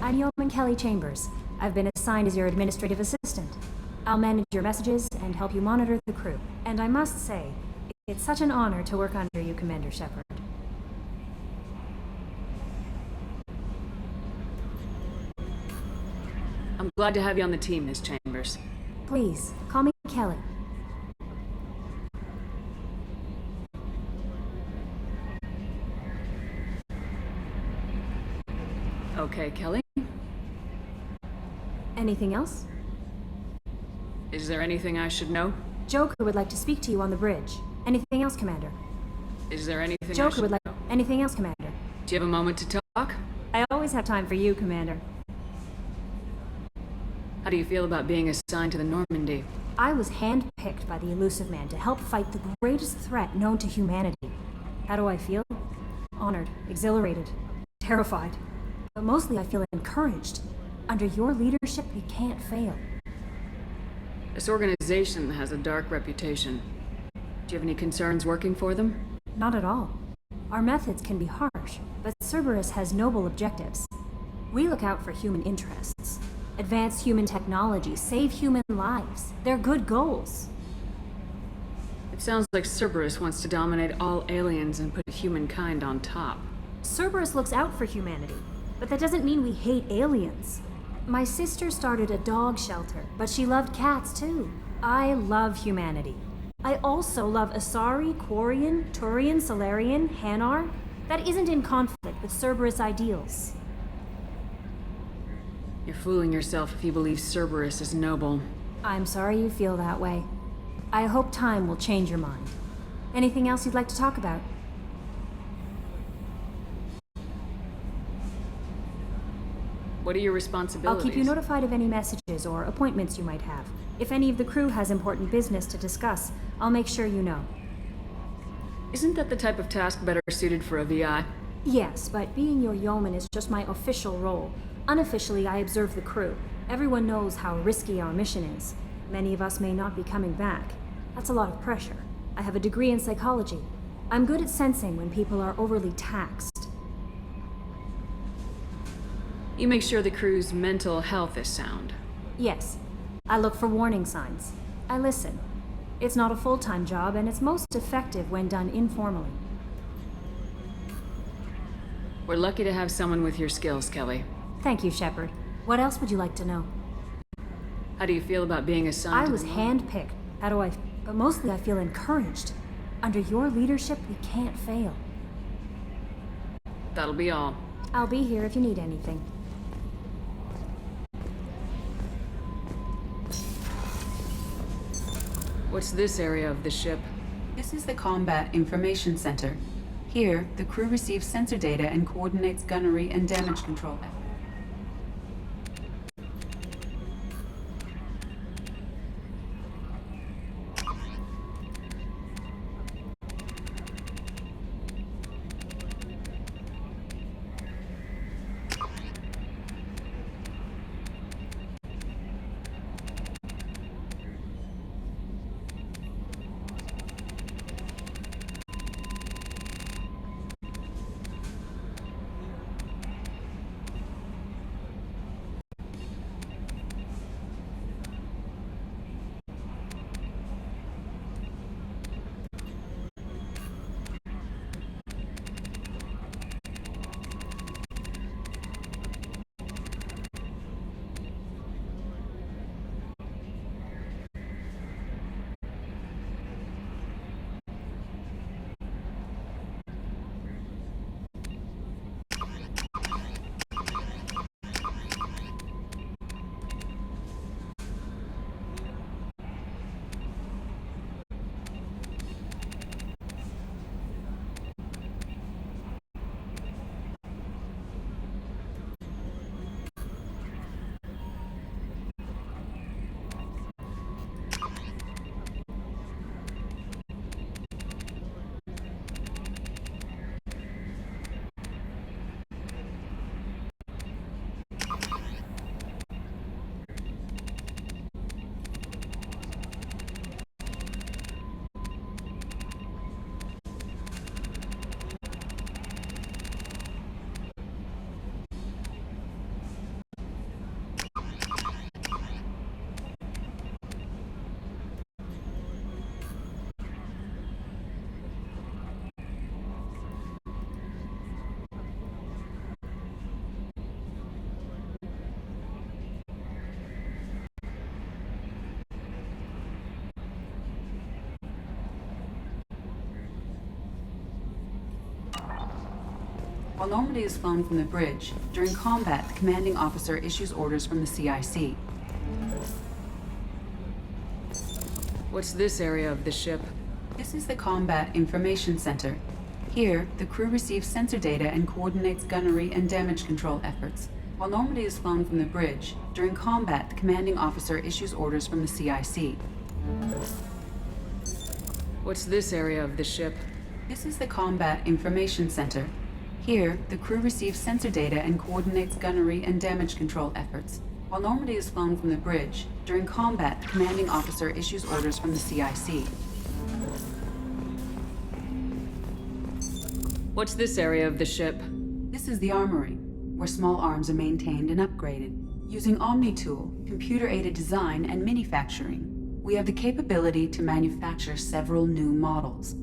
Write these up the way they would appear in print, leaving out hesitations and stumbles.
I'm Yeoman Kelly Chambers. I've been assigned as your administrative assistant. I'll manage your messages and help you monitor the crew. And I must say, it's such an honor to work under you, Commander Shepard. I'm glad to have you on the team, Miss Chambers. Please, call me Kelly. Okay, Kelly. Anything else? Is there anything I should know? Joker would like to speak to you on the bridge. Anything else, Commander? Is there anything Joker would like... Anything else, Commander? Do you have a moment to talk? I always have time for you, Commander. How do you feel about being assigned to the Normandy? I was handpicked by the Elusive Man to help fight the greatest threat known to humanity. How do I feel? Honored, exhilarated, terrified. But mostly I feel encouraged. Under your leadership, we can't fail. This organization has a dark reputation. Do you have any concerns working for them? Not at all. Our methods can be harsh, but Cerberus has noble objectives. We look out for human interests. Advance human technology, save human lives. They're good goals. It sounds like Cerberus wants to dominate all aliens and put humankind on top. Cerberus looks out for humanity, but that doesn't mean we hate aliens. My sister started a dog shelter, but she loved cats too. I love humanity. I also love Asari, Quarian, Turian, Solarian, Hanar. That isn't in conflict with Cerberus ideals. You're fooling yourself if you believe Cerberus is noble. I'm sorry you feel that way. I hope time will change your mind. Anything else you'd like to talk about? What are your responsibilities? I'll keep you notified of any messages or appointments you might have. If any of the crew has important business to discuss, I'll make sure you know. Isn't that the type of task better suited for a VI? Yes, but being your yeoman is just my official role. Unofficially, I observe the crew. Everyone knows how risky our mission is. Many of us may not be coming back. That's a lot of pressure. I have a degree in psychology. I'm good at sensing when people are overly taxed. You make sure the crew's mental health is sound. Yes. I look for warning signs. I listen. It's not a full-time job, and it's most effective when done informally. We're lucky to have someone with your skills, Kelly. Thank you, Shepard. What else would you like to know? How do you feel about being assigned I was handpicked. But mostly I feel encouraged. Under your leadership, we can't fail. That'll be all. I'll be here if you need anything. What's this area of the ship? This is the Combat Information Center. Here, the crew receives sensor data and coordinates gunnery and damage control efforts. While Normandy is flown from the bridge, during combat, the commanding officer issues orders from the CIC. What's this area of the ship? This is the Combat Information Center. Here, the crew receives sensor data and coordinates gunnery and damage control efforts. While Normandy is flown from the bridge, during combat, the commanding officer issues orders from the CIC. What's this area of the ship? This is the Combat Information Center. Here, the crew receives sensor data and coordinates gunnery and damage control efforts. While Normandy is flown from the bridge, during combat, the commanding officer issues orders from the CIC. What's this area of the ship? This is the armory, where small arms are maintained and upgraded. Using Omni-Tool, computer-aided design, and manufacturing, we have the capability to manufacture several new models.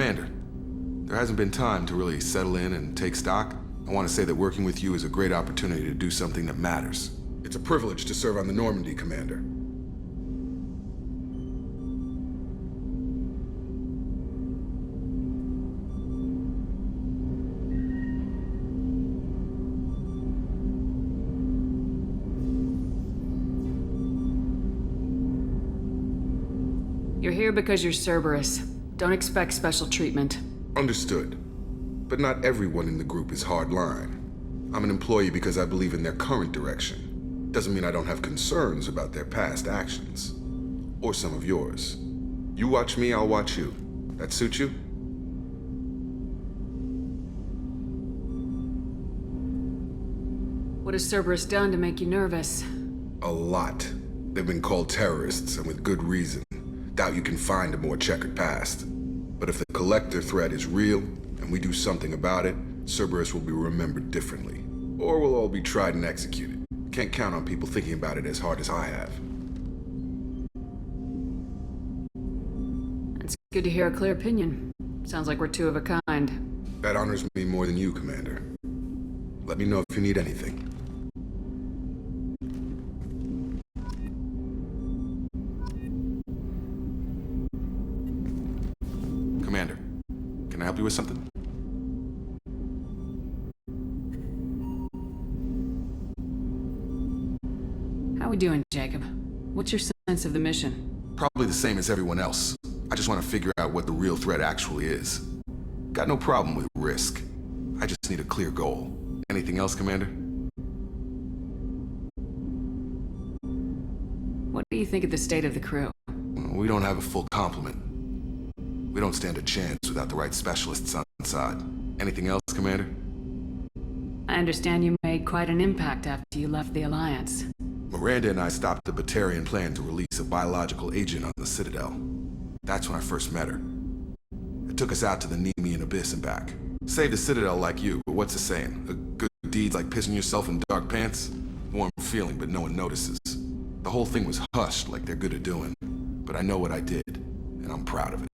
Commander, there hasn't been time to really settle in and take stock. I want to say that working with you is a great opportunity to do something that matters. It's a privilege to serve on the Normandy, Commander. You're here because you're Cerberus. Don't expect special treatment. Understood. But not everyone in the group is hardline. I'm an employee because I believe in their current direction. Doesn't mean I don't have concerns about their past actions. Or some of yours. You watch me, I'll watch you. That suit you? What has Cerberus done to make you nervous? A lot. They've been called terrorists, and with good reason. Doubt you can find a more checkered past. But if the Collector threat is real, and we do something about it, Cerberus will be remembered differently. Or we'll all be tried and executed. Can't count on people thinking about it as hard as I have. It's good to hear a clear opinion. Sounds like we're two of a kind. That honors me more than you, Commander. Let me know if you need anything. Commander, can I help you with something? How we doing, Jacob? What's your sense of the mission? Probably the same as everyone else. I just want to figure out what the real threat actually is. Got no problem with risk. I just need a clear goal. Anything else, Commander? What do you think of the state of the crew? We don't have a full complement. We don't stand a chance without the right specialists on side. Anything else, Commander? I understand you made quite an impact after you left the Alliance. Miranda and I stopped the Batarian plan to release a biological agent on the Citadel. That's when I first met her. It took us out to the Nemean Abyss and back. Saved the Citadel like you, but what's the saying? A good deed's like pissing yourself in dark pants? Warm feeling, but no one notices. The whole thing was hushed like they're good at doing. But I know what I did, and I'm proud of it.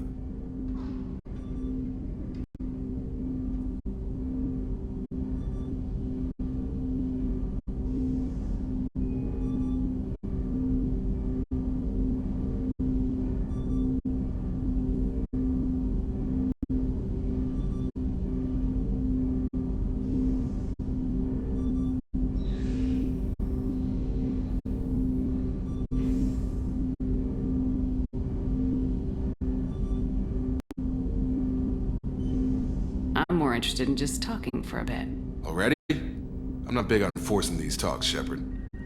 I'm more interested in just talking for a bit. Already? I'm not big on forcing these talks, Shepard.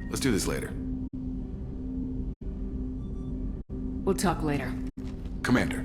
Let's do this later. We'll talk later. Commander.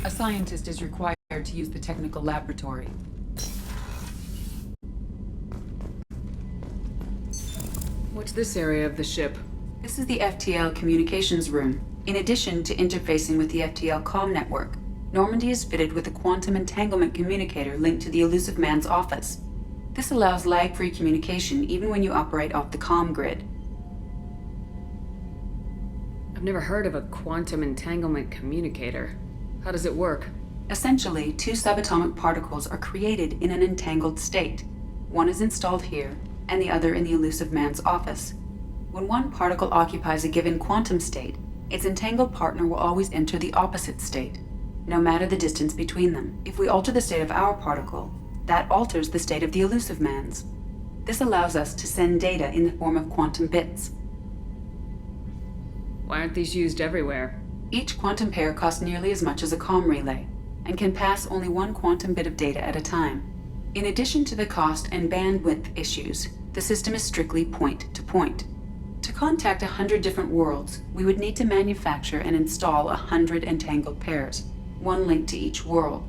A scientist is required to use the technical laboratory. What's this area of the ship? This is the FTL communications room. In addition to interfacing with the FTL comm network, Normandy is fitted with a quantum entanglement communicator linked to the Elusive Man's office. This allows lag-free communication even when you operate off the comm grid. I've never heard of a quantum entanglement communicator. How does it work? Essentially, two subatomic particles are created in an entangled state. One is installed here, and the other in the Elusive Man's office. When one particle occupies a given quantum state, its entangled partner will always enter the opposite state, no matter the distance between them. If we alter the state of our particle, that alters the state of the Elusive Man's. This allows us to send data in the form of quantum bits. Why aren't these used everywhere? Each quantum pair costs nearly as much as a comm relay, and can pass only one quantum bit of data at a time. In addition to the cost and bandwidth issues, the system is strictly point-to-point. To contact 100 different worlds, we would need to manufacture and install 100 entangled pairs, one linked to each world.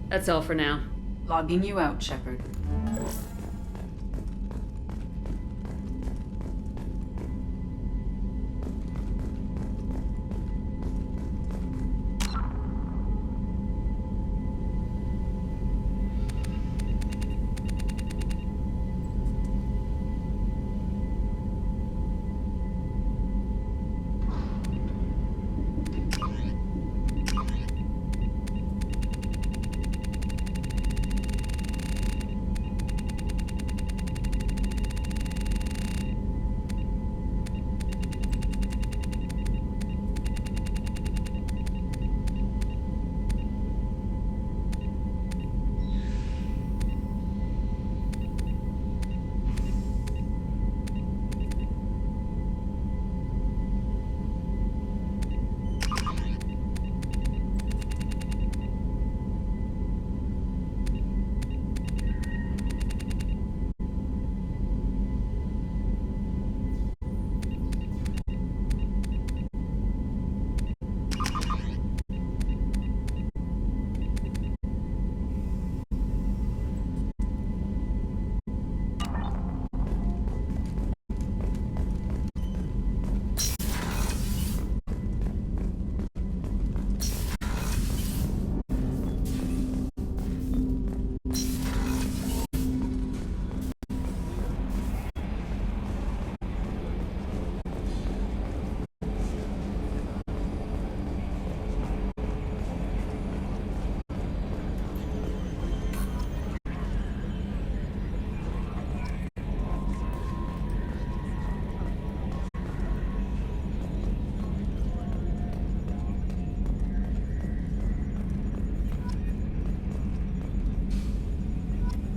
That's all for now. Logging you out, Shepard.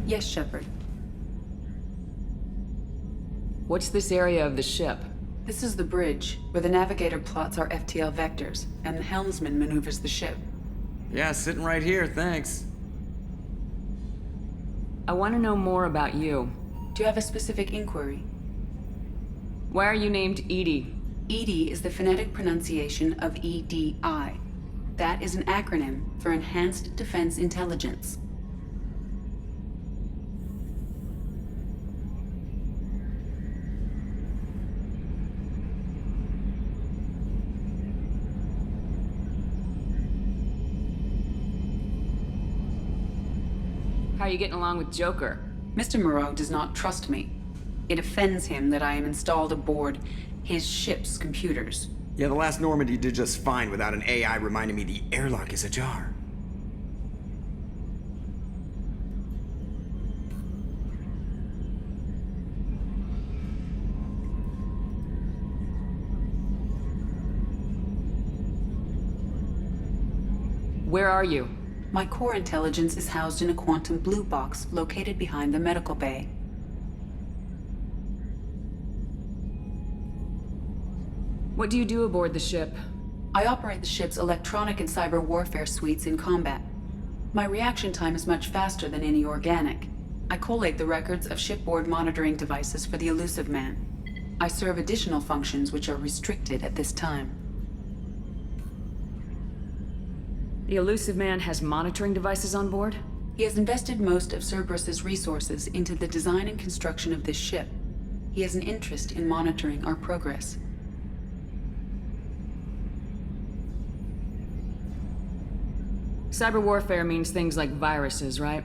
Yes, Shepard. What's this area of the ship? This is the bridge, where the navigator plots our FTL vectors, and the helmsman maneuvers the ship. Yeah, sitting right here, thanks. I want to know more about you. Do you have a specific inquiry? Why are you named Edie? EDI is the phonetic pronunciation of EDI. That is an acronym for Enhanced Defense Intelligence. How are you getting along with Joker? Mr. Moreau does not trust me. It offends him that I am installed aboard his ship's computers. Yeah, the last Normandy did just fine without an AI reminding me the airlock is ajar. Where are you? My core intelligence is housed in a quantum blue box located behind the medical bay. What do you do aboard the ship? I operate the ship's electronic and cyber warfare suites in combat. My reaction time is much faster than any organic. I collate the records of shipboard monitoring devices for the Elusive Man. I serve additional functions which are restricted at this time. The Elusive Man has monitoring devices on board? He has invested most of Cerberus's resources into the design and construction of this ship. He has an interest in monitoring our progress. Cyber warfare means things like viruses, right?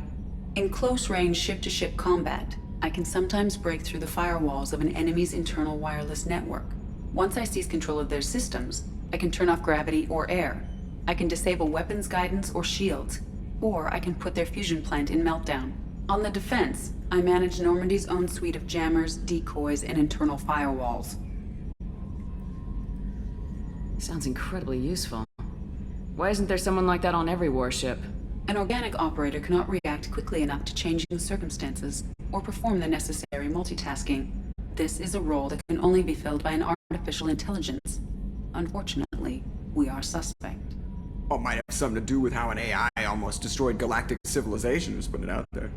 In close-range ship-to-ship combat, I can sometimes break through the firewalls of an enemy's internal wireless network. Once I seize control of their systems, I can turn off gravity or air. I can disable weapons guidance or shields, or I can put their fusion plant in meltdown. On the defense, I manage Normandy's own suite of jammers, decoys, and internal firewalls. Sounds incredibly useful. Why isn't there someone like that on every warship? An organic operator cannot react quickly enough to changing circumstances, or perform the necessary multitasking. This is a role that can only be filled by an artificial intelligence. Unfortunately, we are suspect. Oh, might have something to do with how an AI almost destroyed galactic civilization, just putting it out there.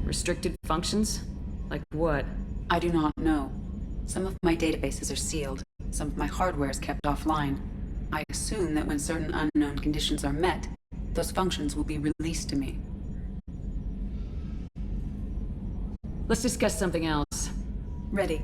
Restricted functions? Like what? I do not know. Some of my databases are sealed. Some of my hardware is kept offline. I assume that when certain unknown conditions are met, those functions will be released to me. Let's discuss something else. Ready.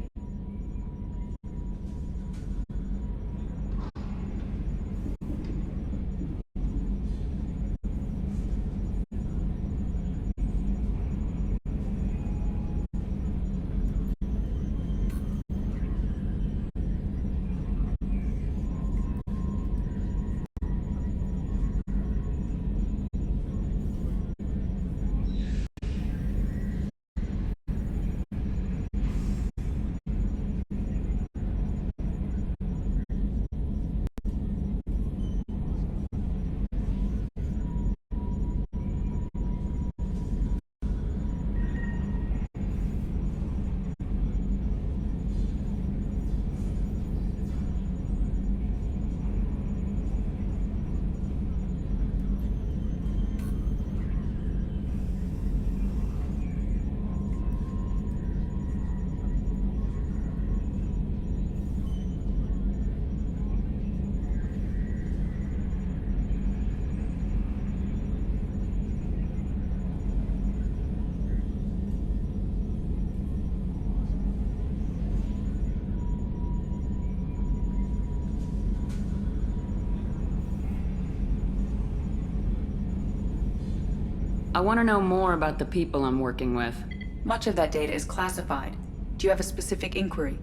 I want to know more about the people I'm working with. Much of that data is classified. Do you have a specific inquiry?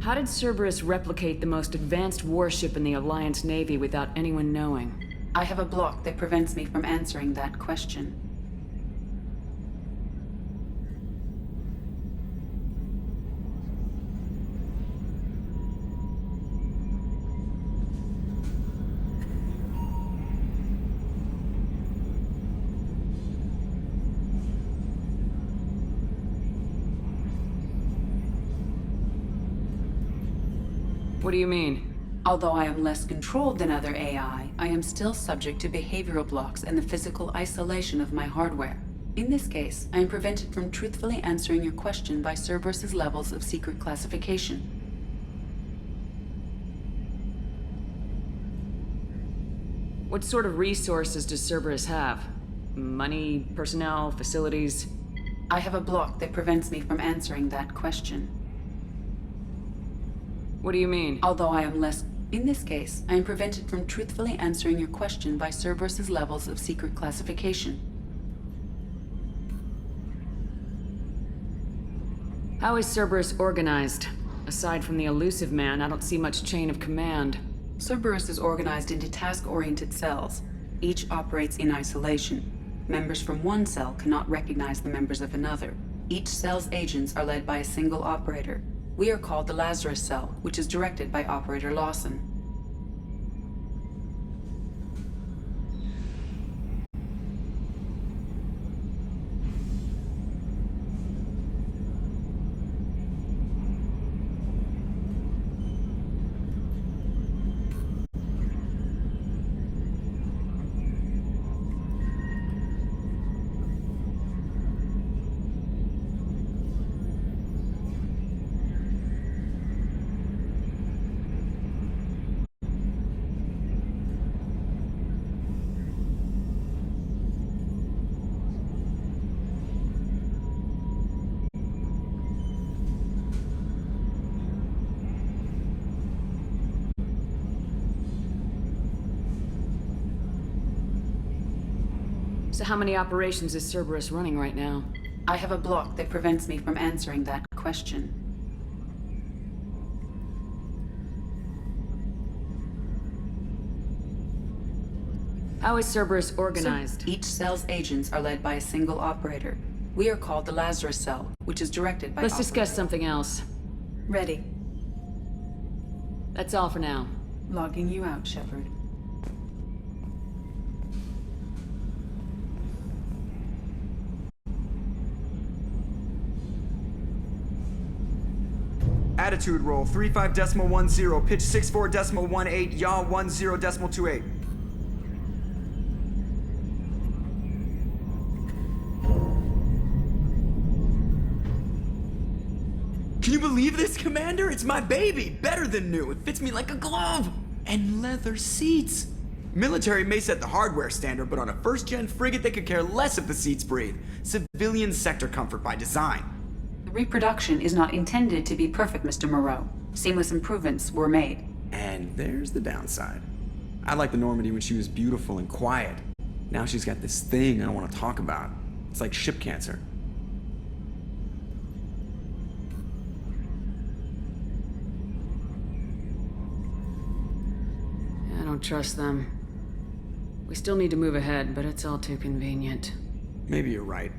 How did Cerberus replicate the most advanced warship in the Alliance Navy without anyone knowing? I have a block that prevents me from answering that question. What do you mean? Although I am less controlled than other AI, I am still subject to behavioral blocks and the physical isolation of my hardware. In this case, I am prevented from truthfully answering your question by Cerberus's levels of secret classification. What sort of resources does Cerberus have? Money, personnel, facilities? I have a block that prevents me from answering that question. What do you mean? Although I am less... In this case, I am prevented from truthfully answering your question by Cerberus's levels of secret classification. How is Cerberus organized? Aside from the elusive man, I don't see much chain of command. Cerberus is organized into task-oriented cells. Each operates in isolation. Members from one cell cannot recognize the members of another. Each cell's agents are led by a single operator. We are called the Lazarus Cell, which is directed by Operator Lawson. So how many operations is Cerberus running right now? I have a block that prevents me from answering that question. How is Cerberus organized? Each cell's agents are led by a single operator. We are called the Lazarus Cell, which is directed by Let's discuss something else. Ready. That's all for now. Logging you out, Shepard. Attitude roll 35.10, pitch 64.18, yaw 10.28. Can you believe this, Commander? It's my baby! Better than new. It fits me like a glove! And leather seats! Military may set the hardware standard, but on a first-gen frigate they could care less if the seats breathe. Civilian sector comfort by design. The reproduction is not intended to be perfect, Mr. Moreau. Seamless improvements were made. And there's the downside. I liked the Normandy when she was beautiful and quiet. Now she's got this thing I don't want to talk about. It's like ship cancer. I don't trust them. We still need to move ahead, but it's all too convenient. Maybe you're right.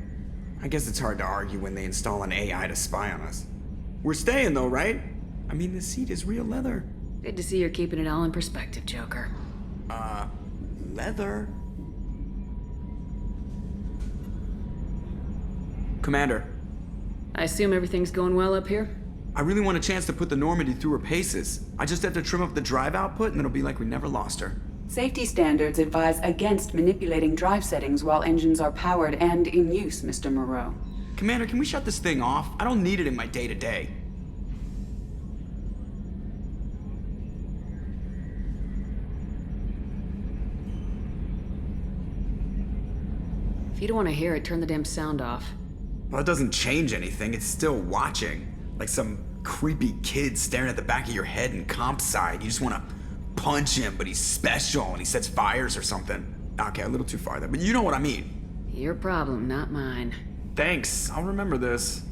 I guess it's hard to argue when they install an AI to spy on us. We're staying though, right? I mean, the seat is real leather. Good to see you're keeping it all in perspective, Joker. Leather? Commander, I assume everything's going well up here? I really want a chance to put the Normandy through her paces. I just have to trim up the drive output and it'll be like we never lost her. Safety standards advise against manipulating drive settings while engines are powered and in use, Mr. Moreau. Commander, can we shut this thing off? I don't need it in my day-to-day. If you don't want to hear it, turn the damn sound off. Well, it doesn't change anything. It's still watching. Like some creepy kid staring at the back of your head in comp side. You just want to punch him, but he's special and he sets fires or something. Okay, a little too far there, but you know what I mean. Your problem, not mine. Thanks, I'll remember this.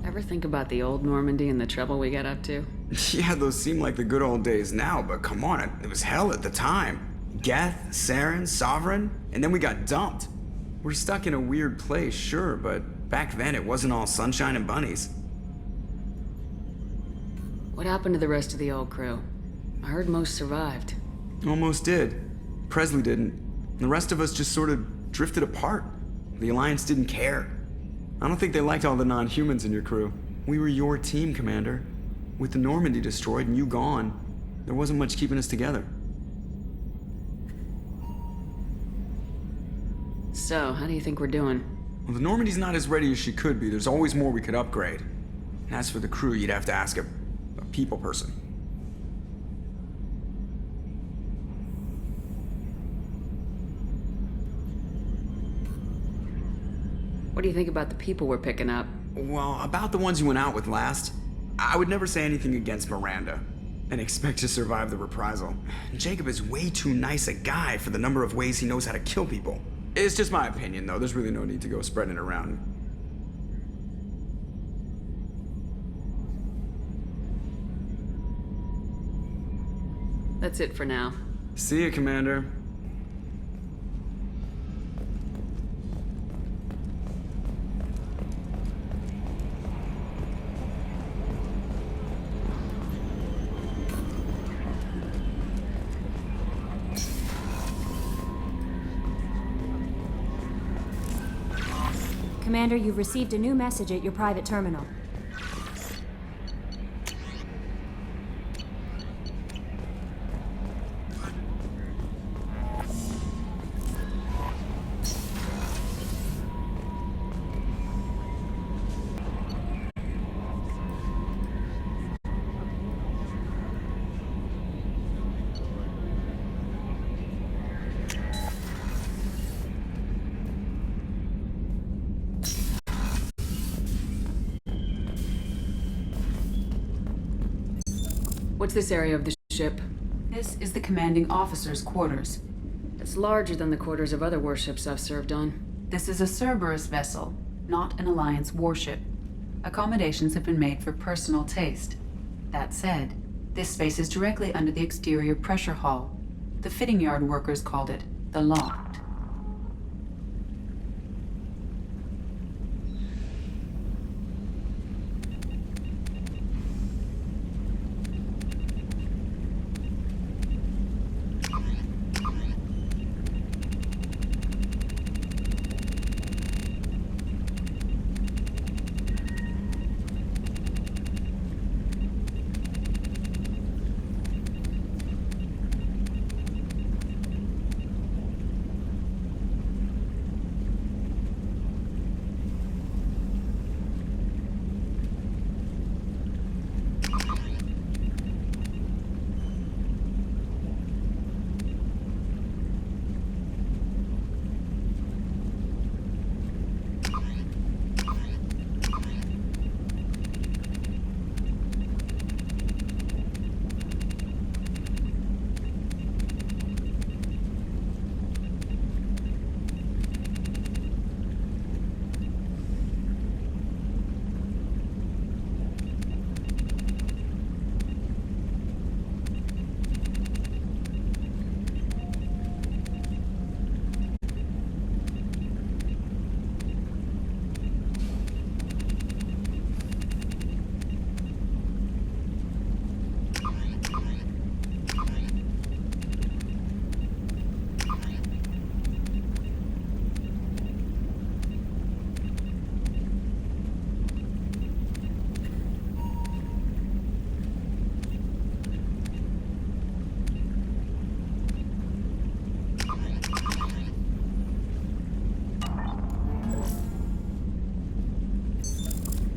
Ever think about the old Normandy and the trouble we got up to? Yeah, those seem like the good old days now, but come on, it was hell at the time. Geth, Saren, Sovereign, and then we got dumped. We're stuck in a weird place, sure, but back then it wasn't all sunshine and bunnies. What happened to the rest of the old crew? I heard most survived. Almost did. Presley didn't. The rest of us just sort of drifted apart. The Alliance didn't care. I don't think they liked all the non-humans in your crew. We were your team, Commander. With the Normandy destroyed and you gone, there wasn't much keeping us together. So, how do you think we're doing? Well, the Normandy's not as ready as she could be. There's always more we could upgrade. And as for the crew, you'd have to ask a people person. What do you think about the people we're picking up? Well, about the ones you went out with last, I would never say anything against Miranda and expect to survive the reprisal. Jacob is way too nice a guy for the number of ways he knows how to kill people. It's just my opinion, though. There's really no need to go spreading it around. That's it for now. See ya, Commander. Commander, you've received a new message at your private terminal. What's this area of the ship? This is the commanding officer's quarters. It's larger than the quarters of other warships I've served on. This is a Cerberus vessel, not an Alliance warship. Accommodations have been made for personal taste. That said, this space is directly under the exterior pressure hull. The fitting yard workers called it the loft.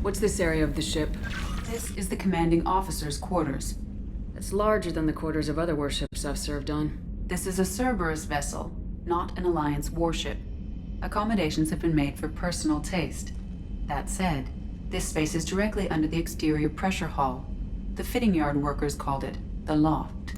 What's this area of the ship? This is the commanding officer's quarters. It's larger than the quarters of other warships I've served on. This is a Cerberus vessel, not an Alliance warship. Accommodations have been made for personal taste. That said, this space is directly under the exterior pressure hull. The fitting yard workers called it the loft.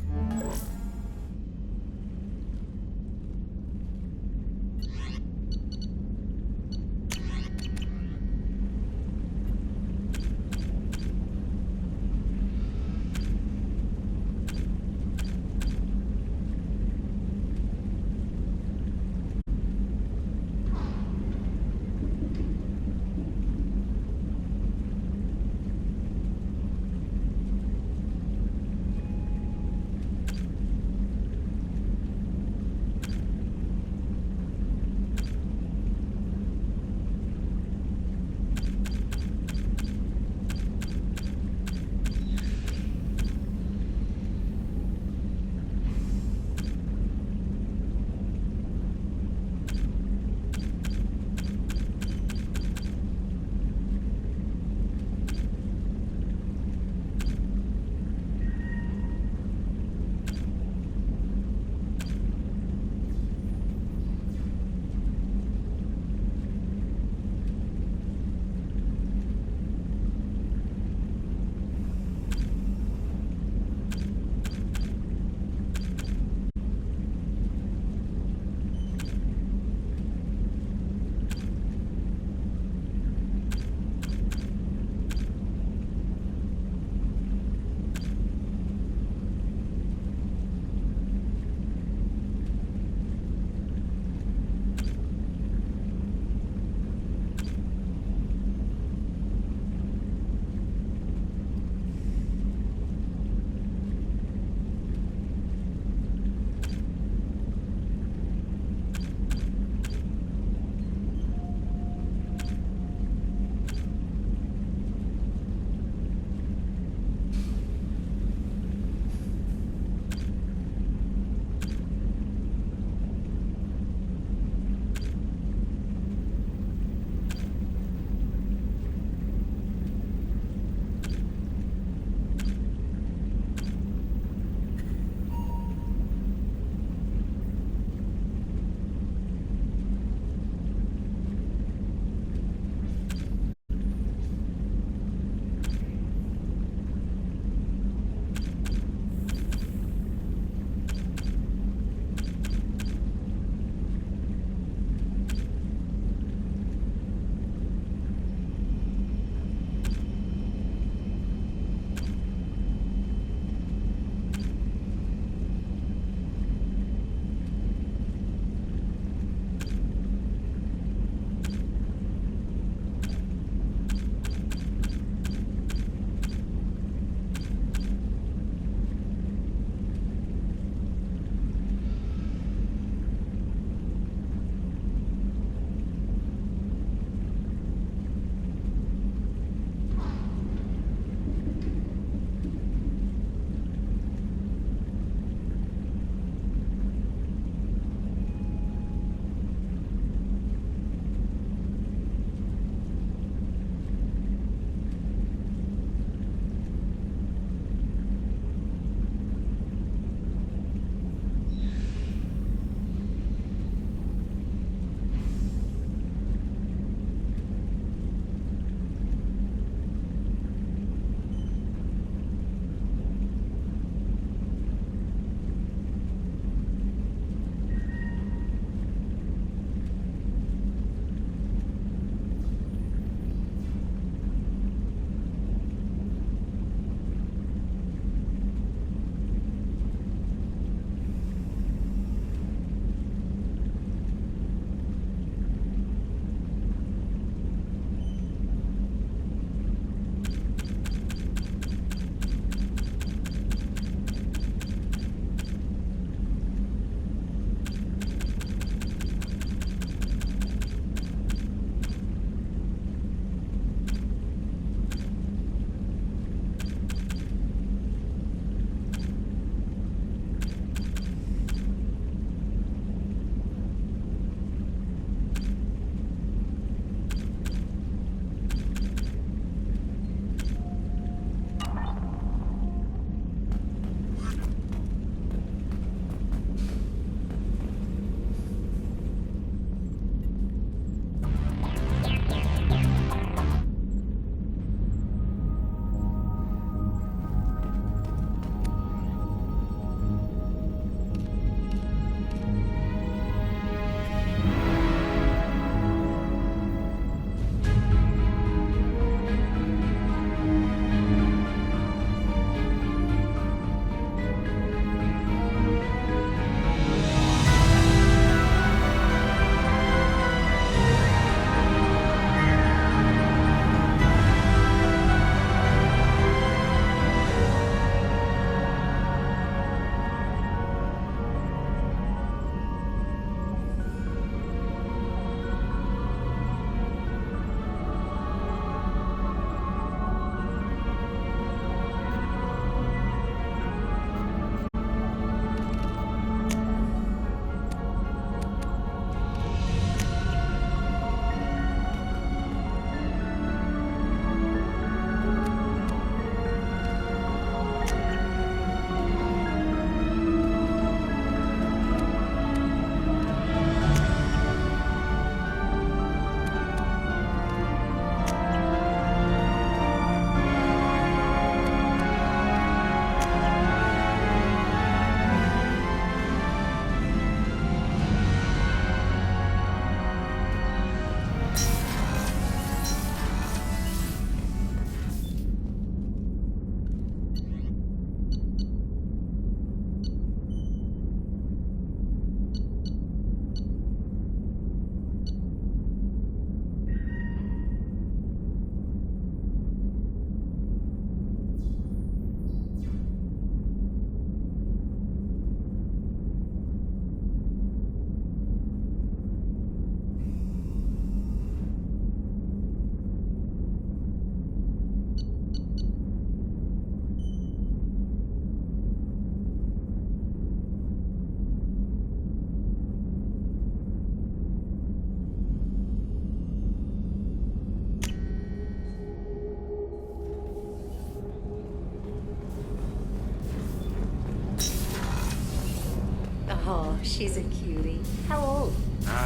She's a cutie. How old?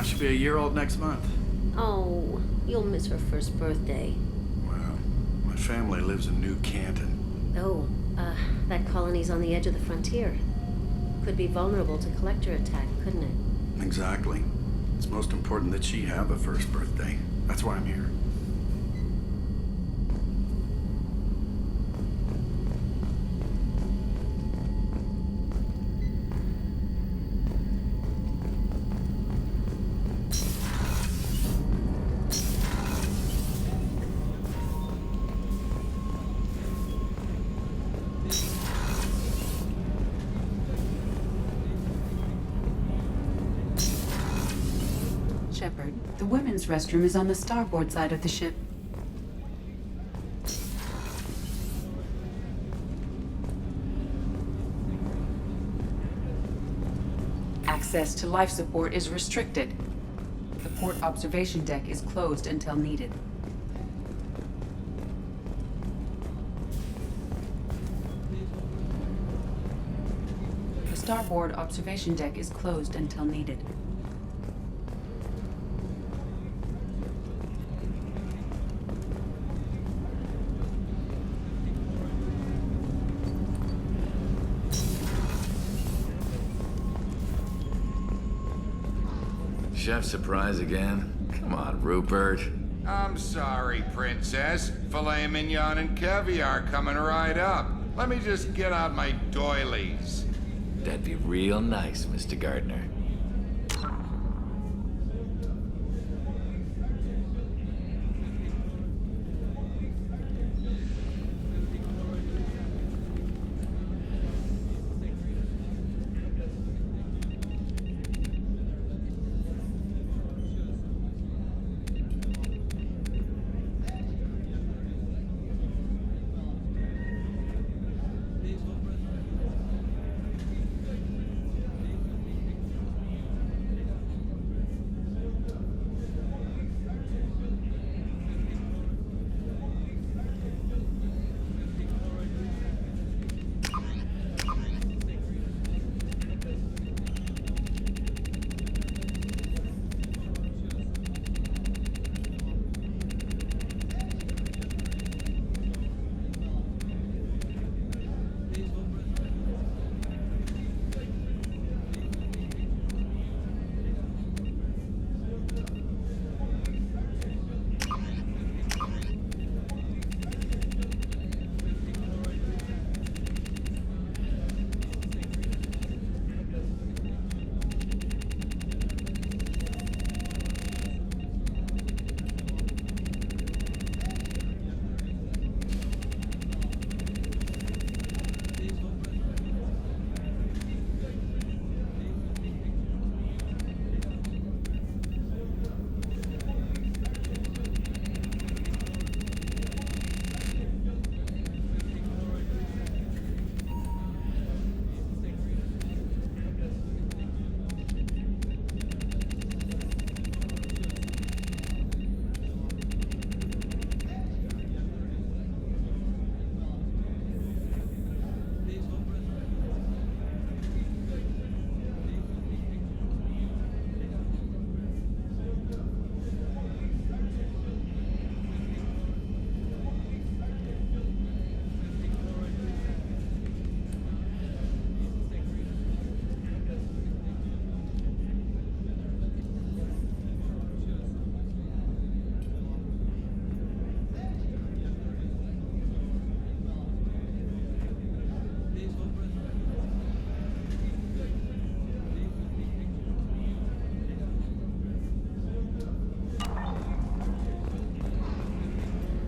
She'll be a year old next month. Oh, you'll miss her first birthday. Well, my family lives in New Canton. Oh, that colony's on the edge of the frontier. Could be vulnerable to collector attack, couldn't it? Exactly. It's most important that she have a first birthday. That's why I'm here. Shepard, the women's restroom is on the starboard side of the ship. Access to life support is restricted. The port observation deck is closed until needed. The starboard observation deck is closed until needed. Chef surprise again? Come on, Rupert. I'm sorry, Princess. Filet mignon and caviar coming right up. Let me just get out my doilies. That'd be real nice, Mr. Gardner.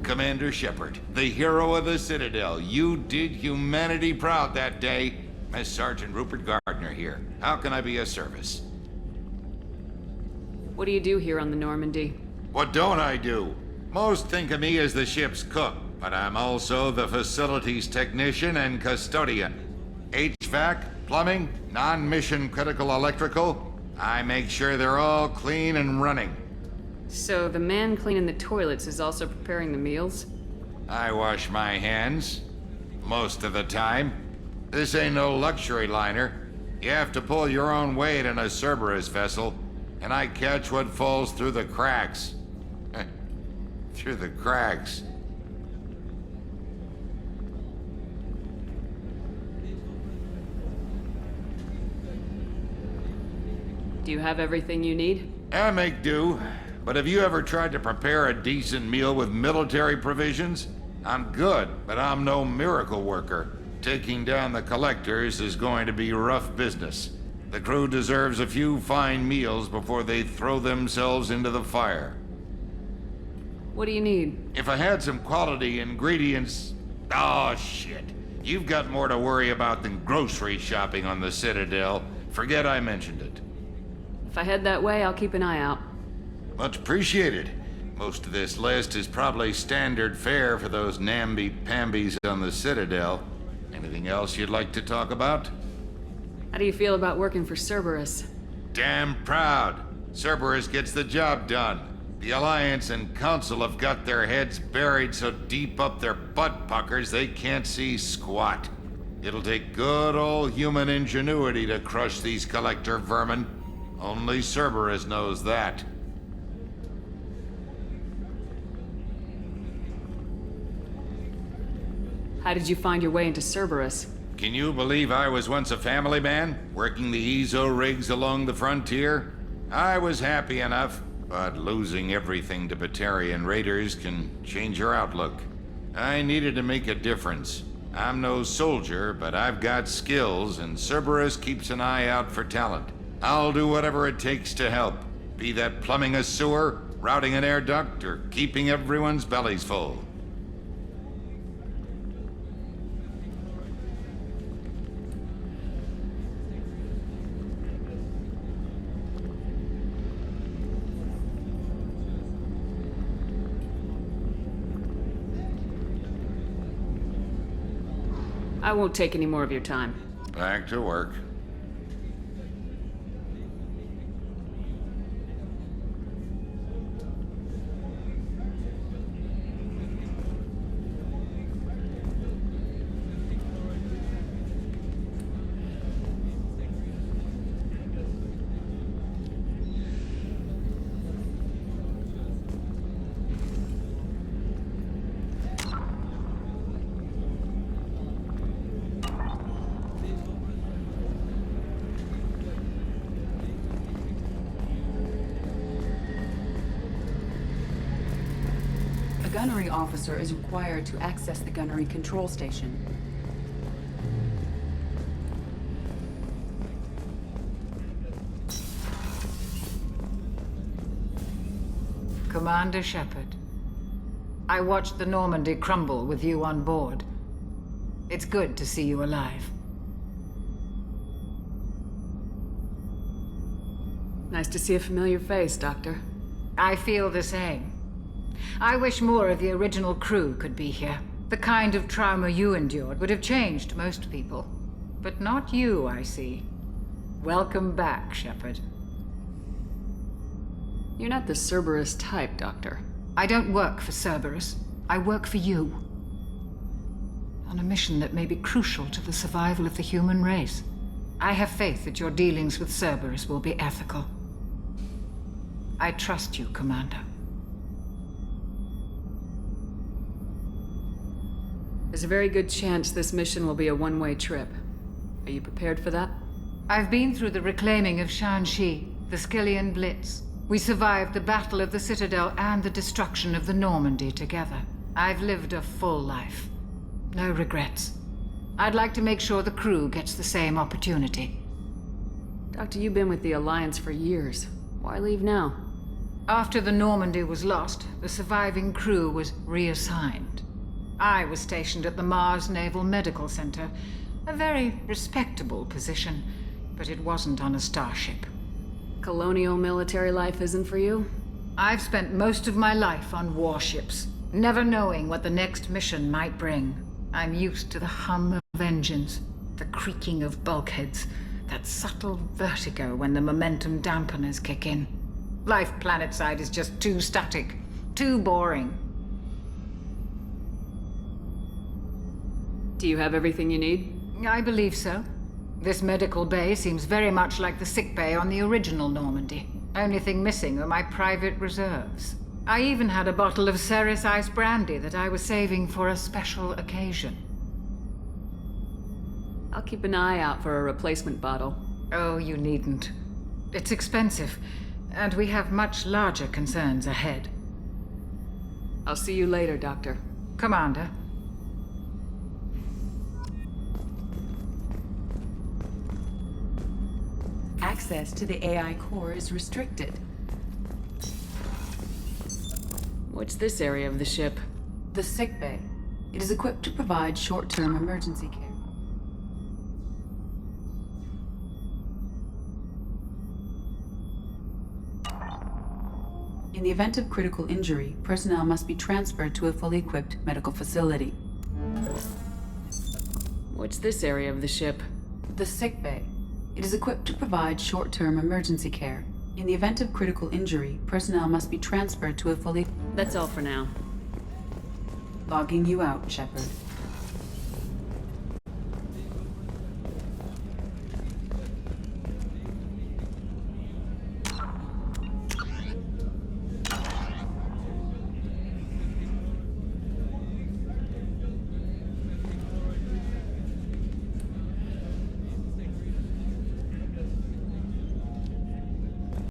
Commander Shepard, the hero of the Citadel. You did humanity proud that day. Miss Sergeant Rupert Gardner here. How can I be of service? What do you do here on the Normandy? What don't I do? Most think of me as the ship's cook, but I'm also the facilities technician and custodian. HVAC, plumbing, non-mission critical electrical. I make sure they're all clean and running. So the man cleaning the toilets is also preparing the meals? I wash my hands. Most of the time. This ain't no luxury liner. You have to pull your own weight in a Cerberus vessel, and I catch what falls through the cracks. Through the cracks. Do you have everything you need? I make do, but have you ever tried to prepare a decent meal with military provisions? I'm good, but I'm no miracle worker. Taking down the collectors is going to be rough business. The crew deserves a few fine meals before they throw themselves into the fire. What do you need? If I had some quality ingredients... Oh, shit. You've got more to worry about than grocery shopping on the Citadel. Forget I mentioned it. If I head that way, I'll keep an eye out. Much appreciated. Most of this list is probably standard fare for those namby-pambies on the Citadel. Anything else you'd like to talk about? How do you feel about working for Cerberus? Damn proud. Cerberus gets the job done. The Alliance and Council have got their heads buried so deep up their butt puckers they can't see squat. It'll take good old human ingenuity to crush these collector vermin. Only Cerberus knows that. How did you find your way into Cerberus? Can you believe I was once a family man, working the EZO rigs along the frontier? I was happy enough, but losing everything to Batarian raiders can change your outlook. I needed to make a difference. I'm no soldier, but I've got skills, and Cerberus keeps an eye out for talent. I'll do whatever it takes to help, be that plumbing a sewer, routing an air duct, or keeping everyone's bellies full. I won't take any more of your time. Back to work. A gunnery officer is required to access the gunnery control station. Commander Shepard, I watched the Normandy crumble with you on board. It's good to see you alive. Nice to see a familiar face, Doctor. I feel the same. I wish more of the original crew could be here. The kind of trauma you endured would have changed most people. But not you, I see. Welcome back, Shepard. You're not the Cerberus type, Doctor. I don't work for Cerberus. I work for you. On a mission that may be crucial to the survival of the human race. I have faith that your dealings with Cerberus will be ethical. I trust you, Commander. There's a very good chance this mission will be a one-way trip. Are you prepared for that? I've been through the reclaiming of Shanxi, the Skillian Blitz. We survived the Battle of the Citadel and the destruction of the Normandy together. I've lived a full life. No regrets. I'd like to make sure the crew gets the same opportunity. Doctor, you've been with the Alliance for years. Why leave now? After the Normandy was lost, the surviving crew was reassigned. I was stationed at the Mars Naval Medical Center, a very respectable position, but it wasn't on a starship. Colonial military life isn't for you? I've spent most of my life on warships, never knowing what the next mission might bring. I'm used to the hum of engines, the creaking of bulkheads, that subtle vertigo when the momentum dampeners kick in. Life planetside is just too static, too boring. Do you have everything you need? I believe so. This medical bay seems very much like the sick bay on the original Normandy. Only thing missing are my private reserves. I even had a bottle of Ceres Ice brandy that I was saving for a special occasion. I'll keep an eye out for a replacement bottle. Oh, you needn't. It's expensive, and we have much larger concerns ahead. I'll see you later, Doctor. Commander. Access to the AI core is restricted. What's this area of the ship? The sick bay. It is equipped to provide short-term emergency care. In the event of critical injury, personnel must be transferred to a fully equipped medical facility. What's this area of the ship? The sick bay. It is equipped to provide short-term emergency care. In the event of critical injury, personnel must be transferred to a fully... That's all for now. Logging you out, Shepard.